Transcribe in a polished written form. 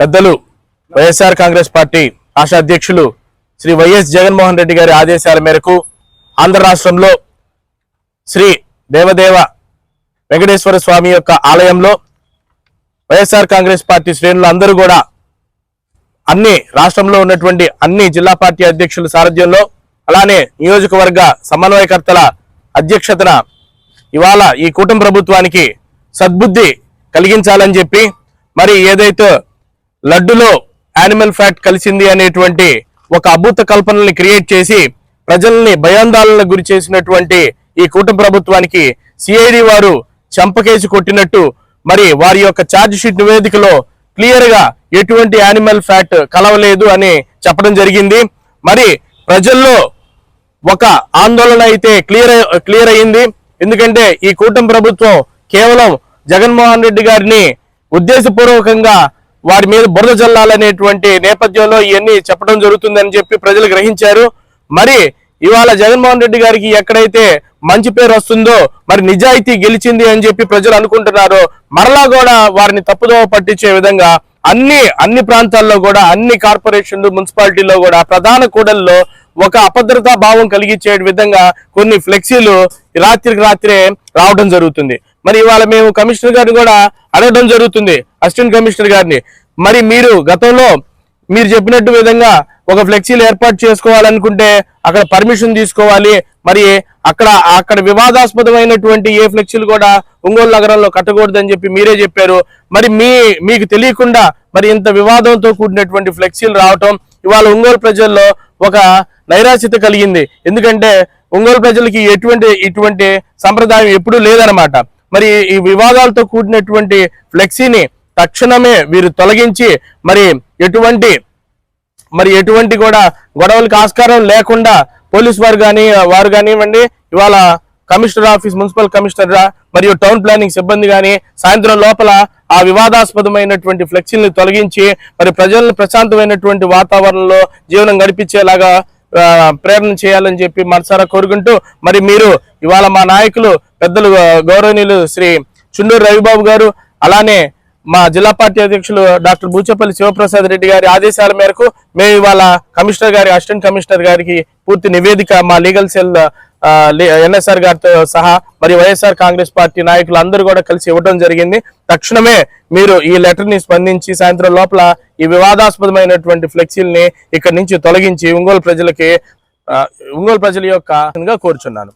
పెద్దలు వైఎస్ఆర్ కాంగ్రెస్ పార్టీ రాష్ట్ర అధ్యక్షులు శ్రీ వైఎస్ జగన్మోహన్ రెడ్డి గారి ఆదేశాల మేరకు ఆంధ్ర రాష్ట్రంలో శ్రీ దేవదేవ వెంకటేశ్వర స్వామి యొక్క ఆలయంలో వైఎస్ఆర్ కాంగ్రెస్ పార్టీ శ్రేణులు అందరూ కూడా అన్ని రాష్ట్రంలో ఉన్నటువంటి అన్ని జిల్లా పార్టీ అధ్యక్షుల సారథ్యంలో అలానే నియోజకవర్గ సమన్వయకర్తల అధ్యక్షతన ఇవాళ ఈ కూటమి ప్రభుత్వానికి సద్బుద్ధి కలిగించాలని చెప్పి మరి ఏదైతే లడ్డులో యానిమల్ ఫ్యాట్ కలిసింది అనేటువంటి ఒక అభూత కల్పనల్ని క్రియేట్ చేసి ప్రజల్ని భయాందోళనకు గురి చేసినటువంటి ఈ కూటమి ప్రభుత్వానికి సిఐడి వారు చంపకేసి కొట్టినట్టు మరి వారి యొక్క ఛార్జ్ షీట్ నివేదికలో క్లియర్ గా ఎటువంటి యానిమల్ ఫ్యాట్ కలవలేదు అని చెప్పడం జరిగింది. మరి ప్రజల్లో ఒక ఆందోళన అయితే క్లియర్ అయింది. ఎందుకంటే ఈ కూటమి ప్రభుత్వం కేవలం జగన్మోహన్ రెడ్డి గారిని ఉద్దేశపూర్వకంగా వారి మీద బురద జల్లాలనేటువంటి నేపథ్యంలో ఇవన్నీ చెప్పడం జరుగుతుందని చెప్పి ప్రజలు గ్రహించారు. మరి ఇవాళ జగన్మోహన్ రెడ్డి గారికి ఎక్కడైతే మంచి పేరు వస్తుందో మరి నిజాయితీ గెలిచింది అని చెప్పి ప్రజలు అనుకుంటున్నారు. మరలా కూడా వారిని తప్పుదోవ పట్టించే విధంగా అన్ని ప్రాంతాల్లో కూడా అన్ని కార్పొరేషన్లు మున్సిపాలిటీలో కూడా ప్రధాన కూడల్లో ఒక అభద్రతా భావం కలిగించే విధంగా కొన్ని ఫ్లెక్సీలు రాత్రికి రాత్రే రావడం జరుగుతుంది. మరి ఇవాళ మేము కమిషనర్ గారిని కూడా అడగడం జరుగుతుంది, అసిస్టెంట్ కమిషనర్ గారిని, మరి మీరు గతంలో మీరు చెప్పినట్టు విధంగా ఒక ఫ్లెక్సీలు ఏర్పాటు చేసుకోవాలనుకుంటే అక్కడ పర్మిషన్ తీసుకోవాలి, మరి అక్కడ వివాదాస్పదమైనటువంటి ఏ ఫ్లెక్సీలు కూడా ఒంగోలు నగరంలో కట్టకూడదని చెప్పి మీరే చెప్పారు. మరి మీకు తెలియకుండా మరి ఇంత వివాదంతో కూడినటువంటి ఫ్లెక్సీలు రావటం ఇవాళ ఒంగోలు ప్రజల్లో ఒక నైరాశ్యత కలిగింది. ఎందుకంటే ఒంగోలు ప్రజలకి ఇటువంటి సంప్రదాయం ఎప్పుడూ లేదనమాట. మరి ఈ వివాదాలతో కూడినటువంటి ఫ్లెక్సీని తక్షణమే వీరు తొలగించి మరి ఎటువంటి కూడా గొడవలకు ఆస్కారం లేకుండా పోలీసు వారు కానివ్వండి, ఇవాళ కమిషనర్ ఆఫీస్ మున్సిపల్ కమిషనర్ మరియు టౌన్ ప్లానింగ్ సిబ్బంది కానీ సాయంత్రం లోపల ఆ వివాదాస్పదమైనటువంటి ఫ్లెక్సీలను తొలగించి మరి ప్రజలను ప్రశాంతమైనటువంటి వాతావరణంలో జీవనం గడిపించేలాగా ప్రేరణ చేయాలని చెప్పి మనసారా కోరుకుంటూ మరి మీరు ఇవాళ మా నాయకులు పెద్దలు గౌరవనీయులు శ్రీ చుండూరు రవిబాబు గారు అలానే మా జిల్లా పార్టీ అధ్యక్షులు డాక్టర్ బూచపల్లి శివప్రసాద్ రెడ్డి గారి ఆదేశాల మేరకు మేము ఇవాళ కమిషనర్ గారి అసిస్టెంట్ కమిషనర్ గారికి పూర్తి నివేదిక మా లీగల్ సెల్ ఎన్ఎస్ఆర్ గారితో సహా మరి వైఎస్ఆర్ కాంగ్రెస్ పార్టీ నాయకులు అందరూ కూడా కలిసి ఇవ్వడం జరిగింది. తక్షణమే మీరు ఈ లెటర్ ని స్పందించి సాయంత్రం లోపల ఈ వివాదాస్పదమైనటువంటి ఫ్లెక్సీల్ని ఇక్కడి నుంచి తొలగించి ఒంగోలు ప్రజల యొక్క కోరుచున్నాను.